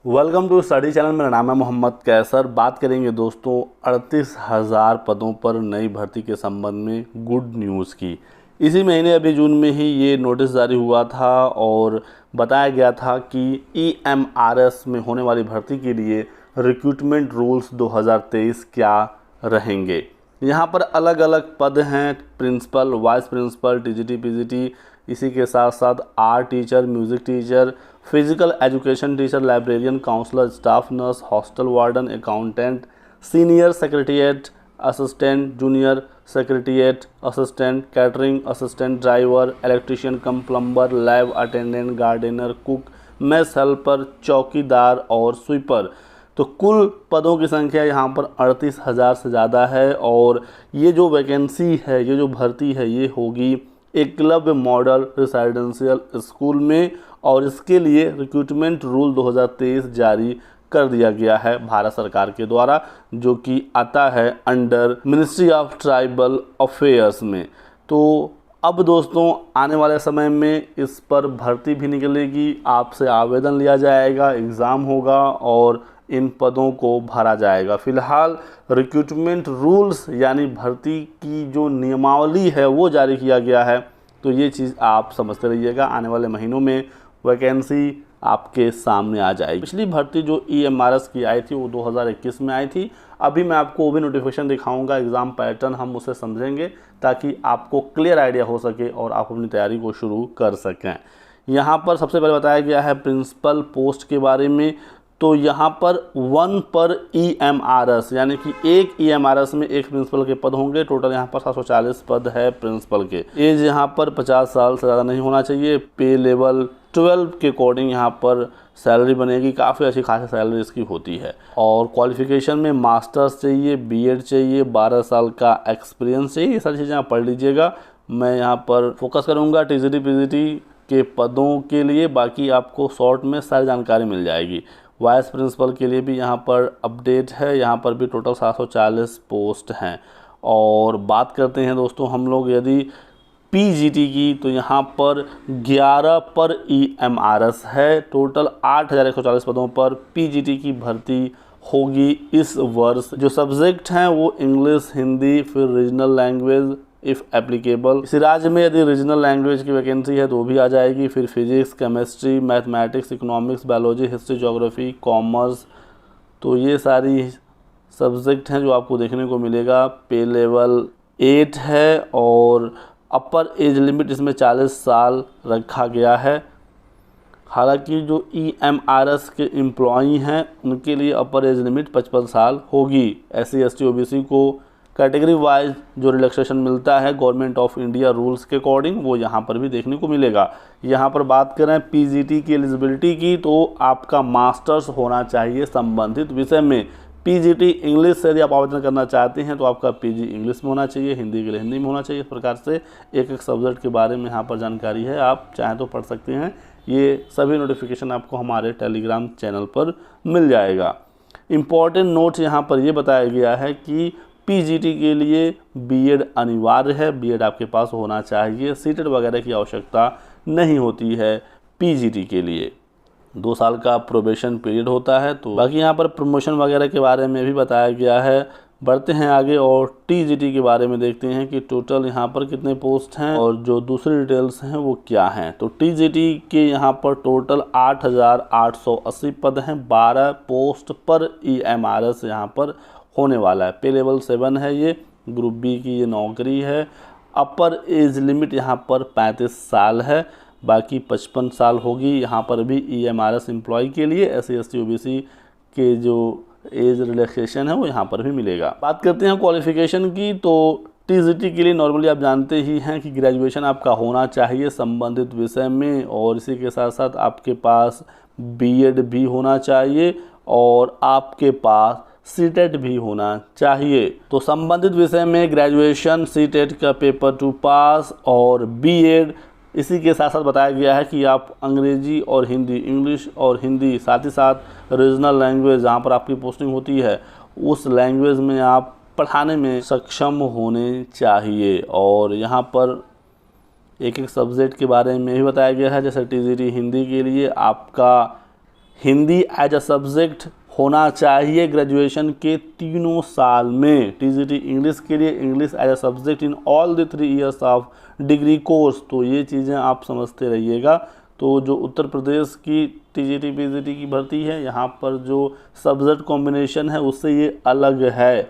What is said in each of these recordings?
Welcome to study channel. मेरा नाम है मोहम्मद कैसर। बात करेंगे दोस्तों 38,000 पदों पर नई भर्ती के संबंध में गुड न्यूज़ की। इसी महीने अभी जून में ही ये नोटिस जारी हुआ था और बताया गया था कि EMRS में होने वाली भर्ती के लिए रिक्रूटमेंट रूल्स 2023 क्या रहेंगे। यहाँ पर अलग अलग पद हैं, principal, vice principal, TGT, PGT, इसी के साथ साथ art teacher, music teacher, physical education teacher, librarian, counsellor, staff nurse, hostel warden, accountant, senior secretariat assistant, junior secretariat assistant, catering assistant, driver, electrician cum plumber, lab attendant, gardener, cook, mess helper, चौकीदार और sweeper. तो कुल पदों की संख्या यहाँ पर 38,000 से ज़्यादा है और ये जो वैकेंसी है, ये जो भर्ती है, ये होगी एकलव्य मॉडल रेसिडेंशियल स्कूल में और इसके लिए रिक्रूटमेंट रूल 2023 जारी कर दिया गया है भारत सरकार के द्वारा, जो कि आता है under ministry of tribal affairs में। तो अब दोस्तों आने वाले समय में इस पर भर्ती भी निकलेगी, आपसे आवेदन लिया जाएगा, एग्ज़ाम होगा और इन पदों को भरा जाएगा। फिलहाल रिक्रूटमेंट रूल्स यानी भर्ती की जो नियमावली है वो जारी किया गया है। तो ये चीज़ आप समझते रहिएगा, आने वाले महीनों में वैकेंसी आपके सामने आ जाएगी। पिछली भर्ती जो EMRS की आई थी वो 2021 में आई थी। अभी मैं आपको वो भी नोटिफिकेशन दिखाऊंगा, एग्ज़ाम पैटर्न हम उसे समझेंगे ताकि आपको क्लियर आइडिया हो सके और आप अपनी तैयारी को शुरू कर सकें। यहाँ पर सबसे पहले बताया गया है प्रिंसिपल पोस्ट के बारे में। तो यहाँ पर 1 पर EMRS यानी कि एक EMRS में एक प्रिंसिपल के पद होंगे। टोटल यहाँ पर 740 पद है प्रिंसिपल के। एज यहाँ पर 50 साल से ज़्यादा नहीं होना चाहिए। पे लेवल 12 के अकॉर्डिंग यहाँ पर सैलरी बनेगी, काफ़ी अच्छी खासी सैलरी इसकी होती है। और क्वालिफिकेशन में मास्टर्स चाहिए, BEd चाहिए, 12 साल का एक्सपीरियंस चाहिए। ये सारी चीज़ें आप पढ़ लीजिएगा। मैं यहाँ पर फोकस करूँगा TGT PGT के पदों के लिए, बाकी आपको शॉर्ट में सारी जानकारी मिल जाएगी। वाइस प्रिंसिपल के लिए भी यहाँ पर अपडेट है, यहाँ पर भी टोटल 740 पोस्ट हैं। और बात करते हैं दोस्तों हम लोग यदि PGT की, तो यहाँ पर 11 पर EMRS है। टोटल 8,140 पदों पर PGT की भर्ती होगी इस वर्ष। जो सब्जेक्ट हैं वो इंग्लिश, हिंदी, फिर रीजनल लैंग्वेज इफ़ एप्लीकेबल। इसी राज्य में यदि रीजनल लैंग्वेज की वैकेंसी है तो भी आ जाएगी। फिर physics, chemistry, mathematics, economics, biology, history, geography, commerce. तो ये सारी सब्जेक्ट हैं जो आपको देखने को मिलेगा। पे लेवल 8 है और अपर एज लिमिट इसमें 40 साल रखा गया है। हालांकि जो EMRS के एम्प्लॉई हैं उनके लिए अपर एज लिमिट 55 साल होगी। SC ST OBC को कैटेगरी वाइज जो रिलैक्सेशन मिलता है गवर्नमेंट ऑफ इंडिया रूल्स के अकॉर्डिंग, वो यहाँ पर भी देखने को मिलेगा। यहाँ पर बात करें PGT की एलिजिबिलिटी की, तो आपका मास्टर्स होना चाहिए संबंधित विषय में। PGT इंग्लिश से यदि आप आवेदन करना चाहते हैं तो आपका PG इंग्लिश में होना चाहिए, हिंदी के लिए हिंदी में होना चाहिए। इस प्रकार से एक एक सब्जेक्ट के बारे में यहाँ पर जानकारी है, आप चाहें तो पढ़ सकते हैं। ये सभी नोटिफिकेशन आपको हमारे टेलीग्राम चैनल पर मिल जाएगा। इम्पॉर्टेंट नोट्स यहाँ पर ये बताया गया है कि PGT के लिए BEd अनिवार्य है, BEd आपके पास होना चाहिए। सीटेट वगैरह की आवश्यकता नहीं होती है PGT के लिए। 2 साल का प्रोबेशन पीरियड होता है। तो बाकी यहाँ पर प्रमोशन वगैरह के बारे में भी बताया गया है। बढ़ते हैं आगे और TGT के बारे में देखते हैं कि टोटल यहाँ पर कितने पोस्ट हैं और जो दूसरी डिटेल्स हैं वो क्या हैं। तो TGT के यहाँ पर टोटल 8,880 पद हैं। 12 पोस्ट पर EMRS यहाँ पर होने वाला है। पे लेवल 7 है, ये ग्रुप B की ये नौकरी है। अपर एज लिमिट यहाँ पर 35 साल है, बाकी 55 साल होगी। यहाँ पर भी EMRS एम्प्लॉय के लिए SC ST OBC के जो एज रिलैक्सेशन है वो यहाँ पर भी मिलेगा। बात करते हैं क्वालिफ़िकेशन की, तो TGT के लिए नॉर्मली आप जानते ही हैं कि ग्रेजुएशन आपका होना चाहिए संबंधित विषय में और इसी के साथ साथ आपके पास BEd भी होना चाहिए और आपके पास सीटेट भी होना चाहिए। तो संबंधित विषय में ग्रेजुएशन, सीटेट का पेपर 2 पास और BEd। इसी के साथ साथ बताया गया है कि आप अंग्रेजी और हिंदी, इंग्लिश और हिंदी, साथ ही साथ रीजनल लैंग्वेज जहाँ पर आपकी पोस्टिंग होती है उस लैंग्वेज में आप पढ़ाने में सक्षम होने चाहिए। और यहाँ पर एक एक सब्जेक्ट के बारे में भी बताया गया है। जैसे TGT हिंदी के लिए आपका हिंदी एज अ सब्जेक्ट होना चाहिए ग्रेजुएशन के तीनों साल में। टीजीटी इंग्लिश के लिए English as a subject in all the 3 years of degree course. तो ये चीज़ें आप समझते रहिएगा। तो जो उत्तर प्रदेश की टीजीटी पीजीटी की भर्ती है, यहाँ पर जो सब्जेक्ट कॉम्बिनेशन है उससे ये अलग है,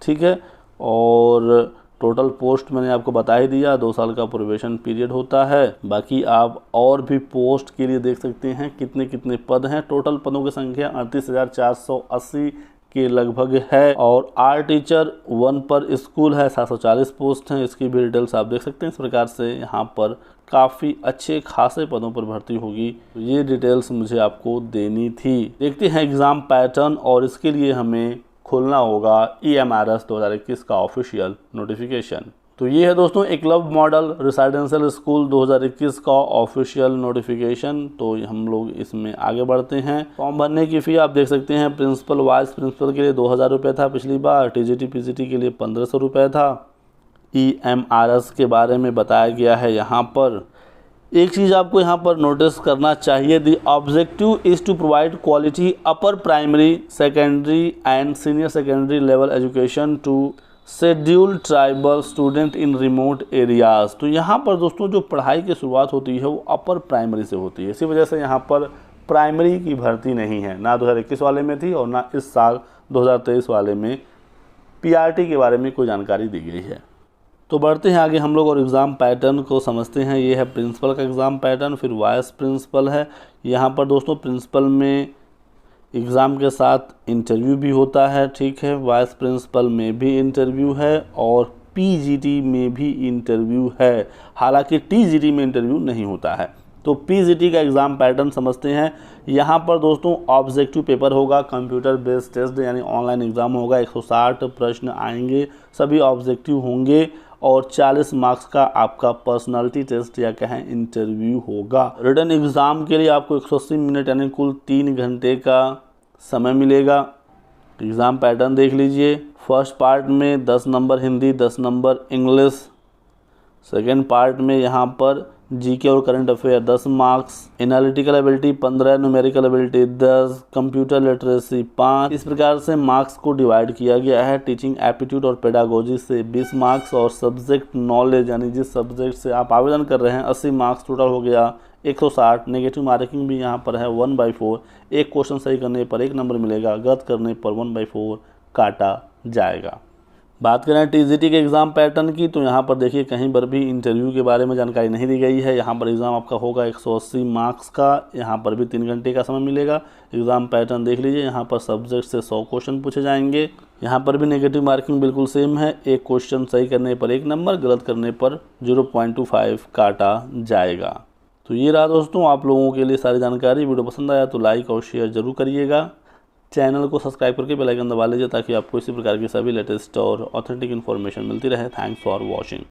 ठीक है। और टोटल पोस्ट मैंने आपको बता ही दिया, 2 साल का प्रोबेशन पीरियड होता है। बाकी आप और भी पोस्ट के लिए देख सकते हैं कितने कितने पद हैं। टोटल पदों की संख्या 38,480 के लगभग है। और आर्ट टीचर 1 पर स्कूल है, 740 पोस्ट हैं। इसकी भी डिटेल्स आप देख सकते हैं। इस प्रकार से यहाँ पर काफ़ी अच्छे खासे पदों पर भर्ती होगी। ये डिटेल्स मुझे आपको देनी थी। देखते हैं एग्ज़ाम पैटर्न, और इसके लिए हमें खोलना होगा EMRS 2021 का ऑफिशियल नोटिफिकेशन। तो ये है दोस्तों एकलव्य मॉडल रेसिडेंशियल स्कूल 2021 का ऑफिशियल नोटिफिकेशन। तो हम लोग इसमें आगे बढ़ते हैं। फॉर्म भरने की फ़ी आप देख सकते हैं। प्रिंसिपल वाइस प्रिंसिपल के लिए 2000 रुपये था पिछली बार। TGT PGT के लिए 1500 रुपये था। EMRS के बारे में बताया गया है यहाँ पर। एक चीज़ आपको यहाँ पर नोटिस करना चाहिए, the objective is to provide quality upper primary secondary and senior secondary level education to scheduled tribal student in remote areas. तो यहाँ पर दोस्तों जो पढ़ाई की शुरुआत होती है वो अपर प्राइमरी से होती है। इसी वजह से यहाँ पर प्राइमरी की भर्ती नहीं है, ना 2021 वाले में थी और ना इस साल 2023 वाले में PRT के बारे में कोई जानकारी दी गई है। तो बढ़ते हैं आगे हम लोग और एग्ज़ाम पैटर्न को समझते हैं। ये है प्रिंसिपल का एग्ज़ाम पैटर्न, फिर वाइस प्रिंसिपल है। यहाँ पर दोस्तों प्रिंसिपल में एग्ज़ाम के साथ इंटरव्यू भी होता है, ठीक है। वाइस प्रिंसिपल में भी इंटरव्यू है और PGT में भी इंटरव्यू है। हालांकि TGT में इंटरव्यू नहीं होता है। तो PGT का एग्ज़ाम पैटर्न समझते हैं। यहाँ पर दोस्तों ऑब्जेक्टिव पेपर होगा, कंप्यूटर बेस्ड टेस्ट यानी ऑनलाइन एग्ज़ाम होगा। 160 प्रश्न आएंगे, सभी ऑब्जेक्टिव होंगे और 40 मार्क्स का आपका पर्सनालिटी टेस्ट या कहें इंटरव्यू होगा। रिटन एग्ज़ाम के लिए आपको 180 मिनट यानी कुल 3 घंटे का समय मिलेगा। एग्ज़ाम पैटर्न देख लीजिए। फर्स्ट पार्ट में 10 number Hindi, 10 number English. Second part में यहाँ पर GK और current affair 10 marks, analytical ability 15, numerical ability 10, computer literacy 5। इस प्रकार से मार्क्स को डिवाइड किया गया है। टीचिंग एप्टीट्यूड और पेडागोजी से 20 मार्क्स और सब्जेक्ट नॉलेज यानी जिस सब्जेक्ट से आप आवेदन कर रहे हैं 80 मार्क्स टोटल हो गया 160। नेगेटिव मार्किंग भी यहाँ पर है 1/4। एक क्वेश्चन सही करने पर 1 नंबर मिलेगा, गलत करने पर 1/4 काटा जाएगा। बात करें TGT के एग्ज़ाम पैटर्न की, तो यहाँ पर देखिए कहीं पर भी इंटरव्यू के बारे में जानकारी नहीं दी गई है। यहाँ पर एग्ज़ाम आपका होगा 180 मार्क्स का। यहाँ पर भी 3 घंटे का समय मिलेगा। एग्ज़ाम पैटर्न देख लीजिए। यहाँ पर सब्जेक्ट से 100 क्वेश्चन पूछे जाएंगे। यहाँ पर भी नेगेटिव मार्किंग बिल्कुल सेम है। एक क्वेश्चन सही करने पर 1 नंबर, गलत करने पर 0.25 काटा जाएगा। तो ये रहा दोस्तों आप लोगों के लिए सारी जानकारी। वीडियो पसंद आया तो लाइक और शेयर ज़रूर करिएगा। चैनल को सब्सक्राइब करके बेल आइकन दबा लीजिए ताकि आपको इसी प्रकार की सभी लेटेस्ट और ऑथेंटिक इन्फॉर्मेशन मिलती रहे। Thanks for watching.